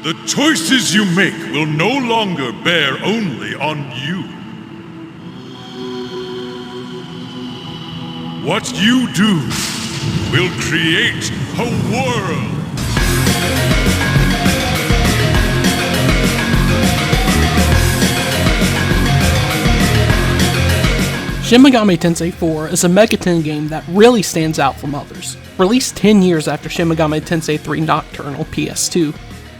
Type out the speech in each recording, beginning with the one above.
The choices you make will no longer bear only on you. What you do will create a world. Shin Megami Tensei 4 is a Megaten game that really stands out from others. Released 10 years after Shin Megami Tensei 3 Nocturne on PS2,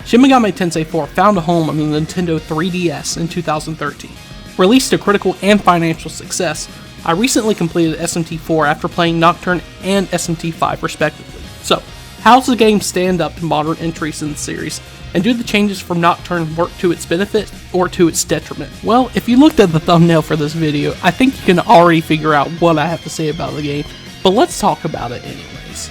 Shin Megami Tensei 4 found a home on the Nintendo 3DS in 2013. Released to critical and financial success, I recently completed SMT 4 after playing Nocturne and SMT 5 respectively. So, how does the game stand up to modern entries in the series, and do the changes from Nocturne work to its benefit or to its detriment? Well, if you looked at the thumbnail for this video, I think you can already figure out what I have to say about the game, but let's talk about it anyways.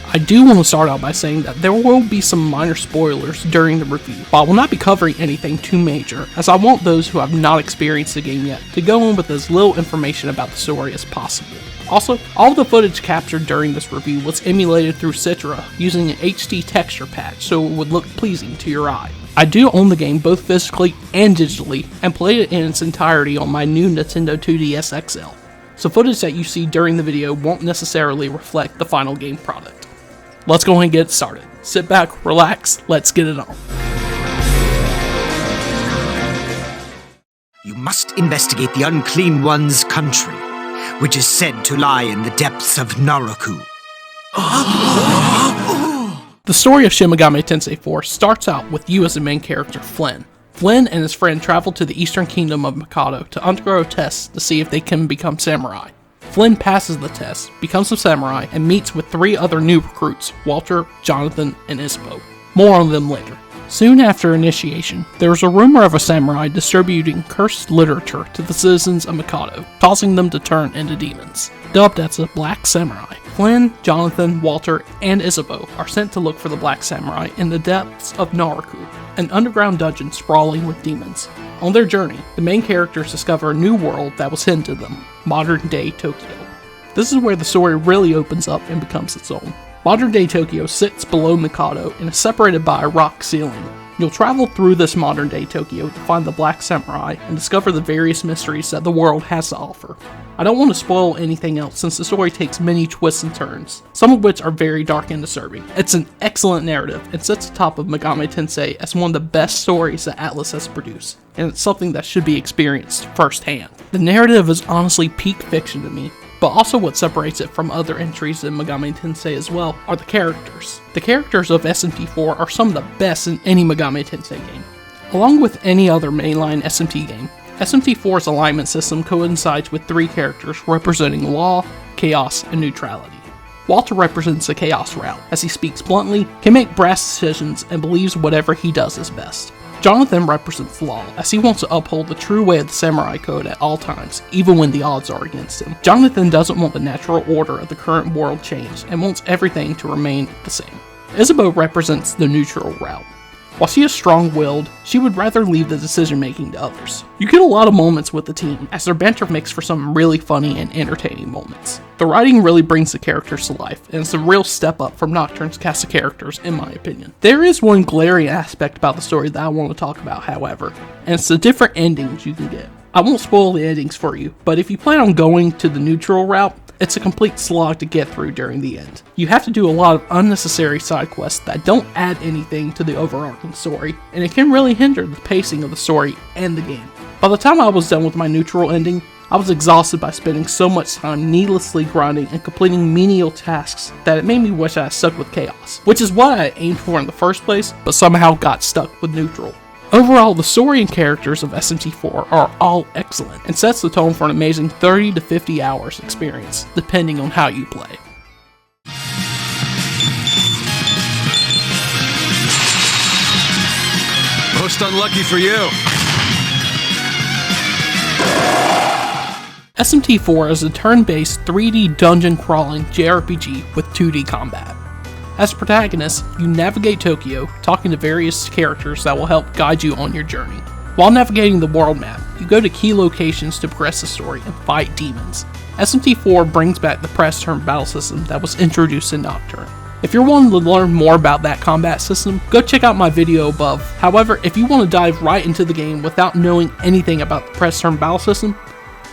I do want to start out by saying that there will be some minor spoilers during the review, but I will not be covering anything too major, as I want those who have not experienced the game yet to go in with as little information about the story as possible. Also, all of the footage captured during this review was emulated through Citra using an HD texture patch so it would look pleasing to your eye. I do own the game both physically and digitally, and played it in its entirety on my new Nintendo 2DS XL, so footage that you see during the video won't necessarily reflect the final game product. Let's go ahead and get started. Sit back, relax, let's get it on. You must investigate the Unclean One's country, which is said to lie in the depths of Naraku. The story of Shin Megami Tensei 4 starts out with you as the main character, Flynn. Flynn and his friend travel to the eastern kingdom of Mikado to undergo tests to see if they can become samurai. Flynn passes the test, becomes a samurai, and meets with 3 other new recruits, Walter, Jonathan, and Isabeau. More on them later. Soon after initiation, there is a rumor of a samurai distributing cursed literature to the citizens of Mikado, causing them to turn into demons. Dubbed as the Black Samurai, Flynn, Jonathan, Walter, and Isabeau are sent to look for the Black Samurai in the depths of Naraku, an underground dungeon sprawling with demons. On their journey, the main characters discover a new world that was hidden to them, modern-day Tokyo. This is where the story really opens up and becomes its own. Modern-day Tokyo sits below Mikado and is separated by a rock ceiling. You'll travel through this modern-day Tokyo to find the Black Samurai and discover the various mysteries that the world has to offer. I don't want to spoil anything else since the story takes many twists and turns, some of which are very dark and disturbing. It's an excellent narrative and sits atop of Megami Tensei as one of the best stories that Atlus has produced, and it's something that should be experienced firsthand. The narrative is honestly peak fiction to me, but also what separates it from other entries in Megami Tensei as well are the characters. The characters of SMT4 are some of the best in any Megami Tensei game. Along with any other mainline SMT game, SMT4's alignment system coincides with 3 characters representing law, chaos, and neutrality. Walter represents the chaos route, as he speaks bluntly, can make brash decisions, and believes whatever he does is best. Jonathan represents law, as he wants to uphold the true way of the samurai code at all times, even when the odds are against him. Jonathan doesn't want the natural order of the current world changed, and wants everything to remain the same. Isabeau represents the neutral route. While she is strong-willed, she would rather leave the decision-making to others. You get a lot of moments with the team, as their banter makes for some really funny and entertaining moments. The writing really brings the characters to life, and it's a real step up from Nocturne's cast of characters, in my opinion. There is one glaring aspect about the story that I want to talk about, however, and it's the different endings you can get. I won't spoil the endings for you, but if you plan on going to the neutral route, it's a complete slog to get through during the end. You have to do a lot of unnecessary side quests that don't add anything to the overarching story, and it can really hinder the pacing of the story and the game. By the time I was done with my neutral ending, I was exhausted by spending so much time needlessly grinding and completing menial tasks that it made me wish I had stuck with chaos, which is what I aimed for in the first place, but somehow got stuck with neutral. Overall, the story and characters of SMT4 are all excellent, and sets the tone for an amazing 30 to 50 hours experience, depending on how you play. Most unlucky for you. SMT4 is a turn-based 3D dungeon-crawling JRPG with 2D combat. As protagonist, you navigate Tokyo, talking to various characters that will help guide you on your journey. While navigating the world map, you go to key locations to progress the story and fight demons. SMT4 brings back the press turn battle system that was introduced in Nocturne. If you're wanting to learn more about that combat system, go check out my video above. However, if you want to dive right into the game without knowing anything about the press turn battle system,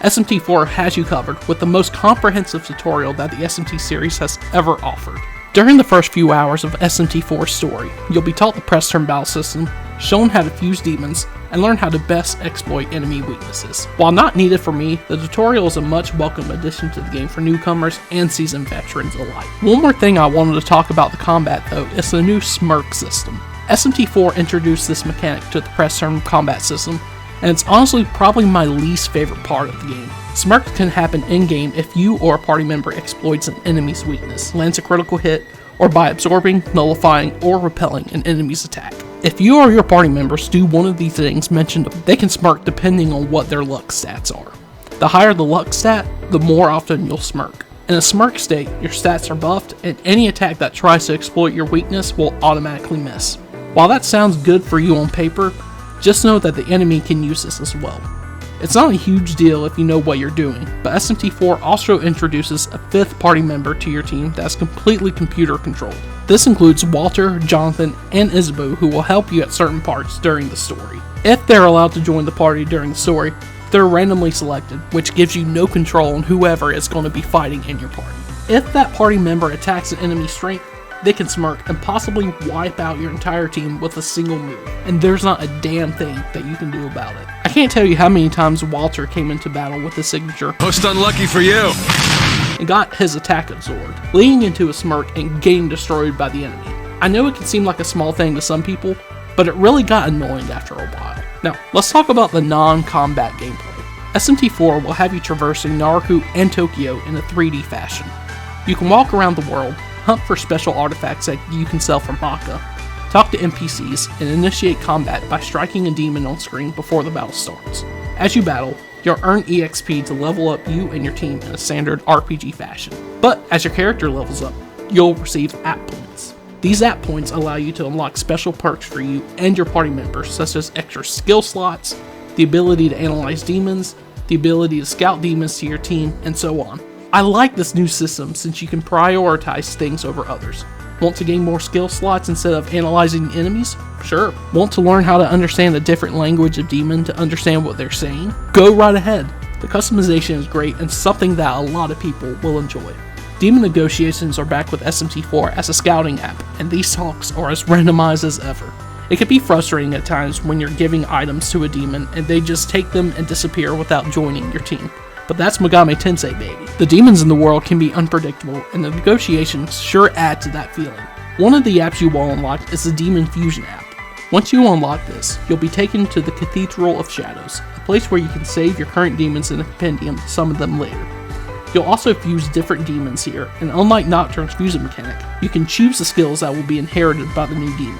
SMT4 has you covered with the most comprehensive tutorial that the SMT series has ever offered. During the first few hours of SMT4's story, you'll be taught the press turn battle system, shown how to fuse demons, and learn how to best exploit enemy weaknesses. While not needed for me, the tutorial is a much welcome addition to the game for newcomers and seasoned veterans alike. One more thing I wanted to talk about the combat though is the new smirk system. SMT4 introduced this mechanic to the press turn combat system, and it's honestly probably my least favorite part of the game. Smirks can happen in-game if you or a party member exploits an enemy's weakness, lands a critical hit, or by absorbing, nullifying, or repelling an enemy's attack. If you or your party members do one of these things mentioned, they can smirk depending on what their luck stats are. The higher the luck stat, the more often you'll smirk. In a smirk state, your stats are buffed, and any attack that tries to exploit your weakness will automatically miss. While that sounds good for you on paper, just know that the enemy can use this as well. It's not a huge deal if you know what you're doing, but SMT4 also introduces a 5th party member to your team that's completely computer controlled. This includes Walter, Jonathan, and Isabeau, who will help you at certain parts during the story. If they're allowed to join the party during the story, they're randomly selected, which gives you no control on whoever is going to be fighting in your party. If that party member attacks an enemy's strength, they can smirk and possibly wipe out your entire team with a single move, and there's not a damn thing that you can do about it. I can't tell you how many times Walter came into battle with his signature Most unlucky for you. and got his attack absorbed, leading into a smirk and getting destroyed by the enemy. I know it can seem like a small thing to some people, but it really got annoying after a while. Now, let's talk about the non-combat gameplay. SMT4 will have you traversing Naruku and Tokyo in a 3D fashion. You can walk around the world, hunt for special artifacts that you can sell from Maka, talk to NPCs, and initiate combat by striking a demon on screen before the battle starts. As you battle, you'll earn EXP to level up you and your team in a standard RPG fashion. But as your character levels up, you'll receive app points. These app points allow you to unlock special perks for you and your party members, such as extra skill slots, the ability to analyze demons, the ability to scout demons to your team, and so on. I like this new system since you can prioritize things over others. Want to gain more skill slots instead of analyzing enemies? Sure. Want to learn how to understand the different language of demon to understand what they're saying? Go right ahead. The customization is great and something that a lot of people will enjoy. Demon negotiations are back with SMT4 as a scouting app, and these talks are as randomized as ever. It can be frustrating at times when you're giving items to a demon and they just take them and disappear without joining your team. But that's Megami Tensei, baby. The demons in the world can be unpredictable, and the negotiations sure add to that feeling. One of the apps you will unlock is the Demon Fusion app. Once you unlock this, you'll be taken to the Cathedral of Shadows, a place where you can save your current demons in a compendium to summon them later. You'll also fuse different demons here, and unlike Nocturne's fusion mechanic, you can choose the skills that will be inherited by the new demon.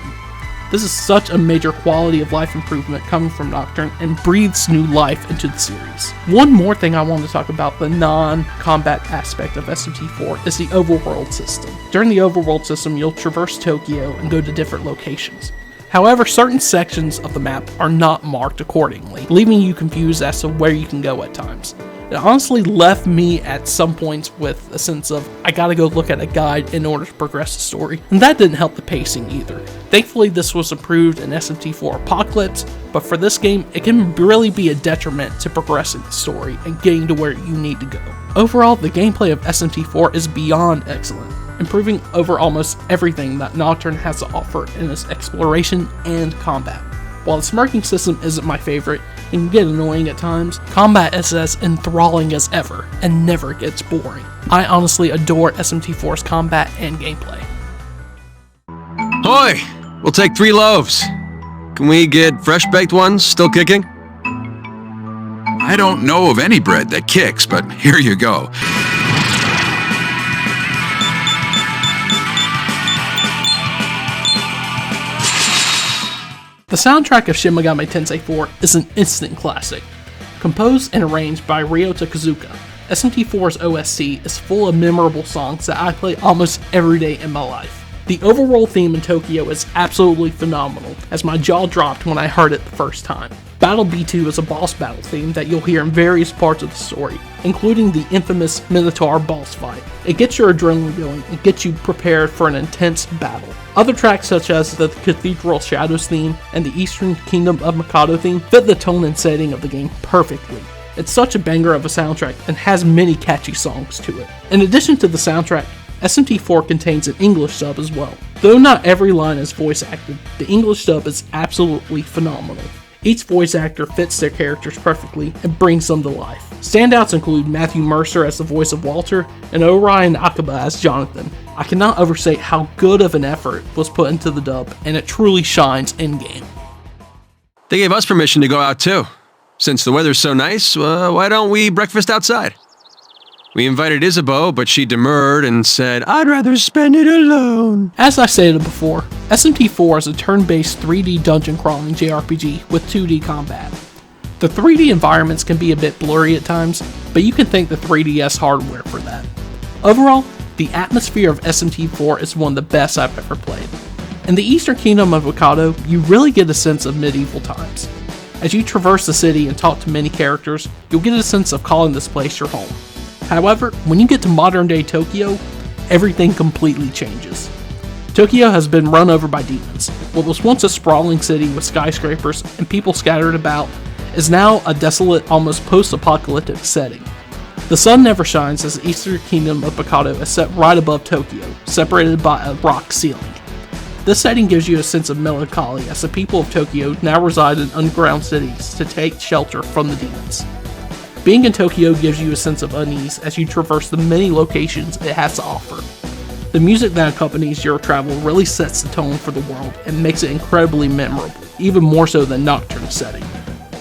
This is such a major quality of life improvement coming from Nocturne and breathes new life into the series. One more thing I want to talk about the non-combat aspect of SMT4 is the overworld system. During the overworld system, you'll traverse Tokyo and go to different locations. However, certain sections of the map are not marked accordingly, leaving you confused as to where you can go at times. It honestly left me at some points with a sense of, I gotta go look at a guide in order to progress the story, and that didn't help the pacing either. Thankfully, this was improved in SMT4 Apocalypse, but for this game, it can really be a detriment to progressing the story and getting to where you need to go. Overall, the gameplay of SMT4 is beyond excellent, improving over almost everything that Nocturne has to offer in its exploration and combat. While the smirking system isn't my favorite and can get annoying at times, combat is as enthralling as ever and never gets boring. I honestly adore SMT4's combat and gameplay. Hoy! We'll take 3 loaves. Can we get fresh-baked ones, still kicking? I don't know of any bread that kicks, but here you go. The soundtrack of Shin Megami Tensei 4 is an instant classic. Composed and arranged by Ryota Kazuka, SMT4's OST is full of memorable songs that I play almost every day in my life. The overworld theme in Tokyo is absolutely phenomenal, as my jaw dropped when I heard it the first time. Battle B2 is a boss battle theme that you'll hear in various parts of the story, including the infamous Minotaur boss fight. It gets your adrenaline going and gets you prepared for an intense battle. Other tracks such as the Cathedral Shadows theme and the Eastern Kingdom of Mikado theme fit the tone and setting of the game perfectly. It's such a banger of a soundtrack and has many catchy songs to it. In addition to the soundtrack, SMT4 contains an English sub as well. Though not every line is voice acted, the English sub is absolutely phenomenal. Each voice actor fits their characters perfectly and brings them to life. Standouts include Matthew Mercer as the voice of Walter and Orion Akaba as Jonathan. I cannot overstate how good of an effort was put into the dub, and it truly shines in-game. They gave us permission to go out too. Since the weather's so nice, why don't we breakfast outside? We invited Isabeau, but she demurred and said, "I'd rather spend it alone." As I stated before, SMT4 is a turn-based 3D dungeon crawling JRPG with 2D combat. The 3D environments can be a bit blurry at times, but you can thank the 3DS hardware for that. Overall, the atmosphere of SMT4 is one of the best I've ever played. In the Eastern Kingdom of Mikado, you really get a sense of medieval times. As you traverse the city and talk to many characters, you'll get a sense of calling this place your home. However, when you get to modern day Tokyo, everything completely changes. Tokyo has been run over by demons. What was once a sprawling city with skyscrapers and people scattered about is now a desolate, almost post-apocalyptic setting. The sun never shines as the Eastern Kingdom of Mikado is set right above Tokyo, separated by a rock ceiling. This setting gives you a sense of melancholy as the people of Tokyo now reside in underground cities to take shelter from the demons. Being in Tokyo gives you a sense of unease as you traverse the many locations it has to offer. The music that accompanies your travel really sets the tone for the world and makes it incredibly memorable, even more so than Nocturne's setting.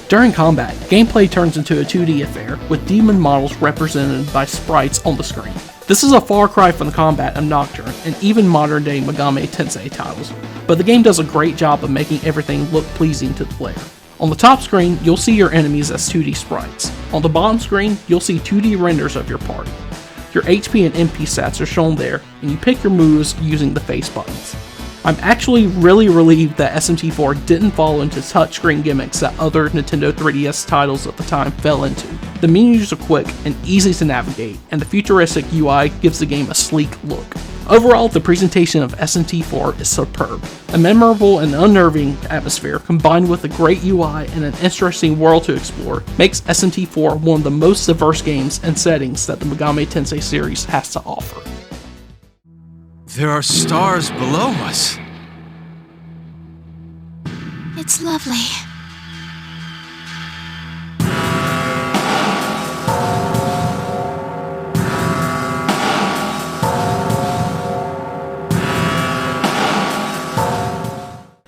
During combat, gameplay turns into a 2D affair with demon models represented by sprites on the screen. This is a far cry from the combat of Nocturne and even modern day Megami Tensei titles, but the game does a great job of making everything look pleasing to the player. On the top screen, you'll see your enemies as 2D sprites. On the bottom screen, you'll see 2D renders of your party. Your HP and MP stats are shown there, and you pick your moves using the face buttons. I'm actually really relieved that SMT4 didn't fall into touchscreen gimmicks that other Nintendo 3DS titles at the time fell into. The menus are quick and easy to navigate, and the futuristic UI gives the game a sleek look. Overall, the presentation of SMT4 is superb. A memorable and unnerving atmosphere combined with a great UI and an interesting world to explore makes SMT4 one of the most diverse games and settings that the Megami Tensei series has to offer. There are stars below us. It's lovely.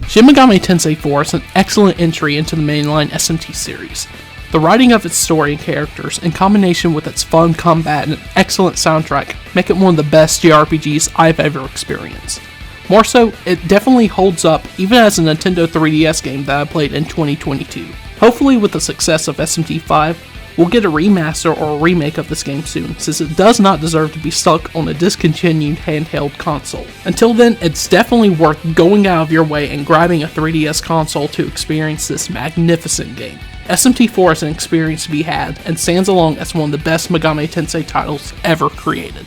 Shin Megami Tensei 4 is an excellent entry into the mainline SMT series. The writing of its story and characters, in combination with its fun combat and an excellent soundtrack, make it one of the best JRPGs I've ever experienced. More so, it definitely holds up even as a Nintendo 3DS game that I played in 2022. Hopefully with the success of SMT5, we'll get a remaster or a remake of this game soon, since it does not deserve to be stuck on a discontinued handheld console. Until then, it's definitely worth going out of your way and grabbing a 3DS console to experience this magnificent game. SMT4 is an experience to be had, and stands along as one of the best Megami Tensei titles ever created.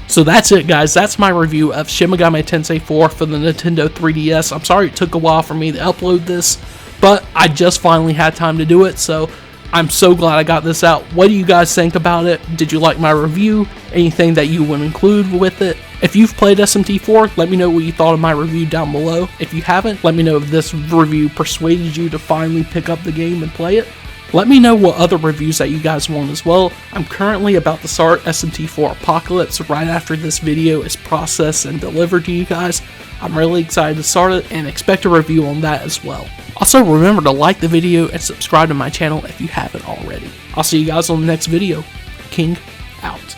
So that's it guys, that's my review of Shin Megami Tensei 4 for the Nintendo 3DS. I'm sorry it took a while for me to upload this, but I just finally had time to do it, so I'm so glad I got this out. What do you guys think about it? Did you like my review? Anything that you would include with it? If you've played SMT4, let me know what you thought of my review down below. If you haven't, let me know if this review persuaded you to finally pick up the game and play it. Let me know what other reviews that you guys want as well. I'm currently about to start SMT4 Apocalypse right after this video is processed and delivered to you guys. I'm really excited to start it and expect a review on that as well. Also, remember to like the video and subscribe to my channel if you haven't already. I'll see you guys on the next video. King out.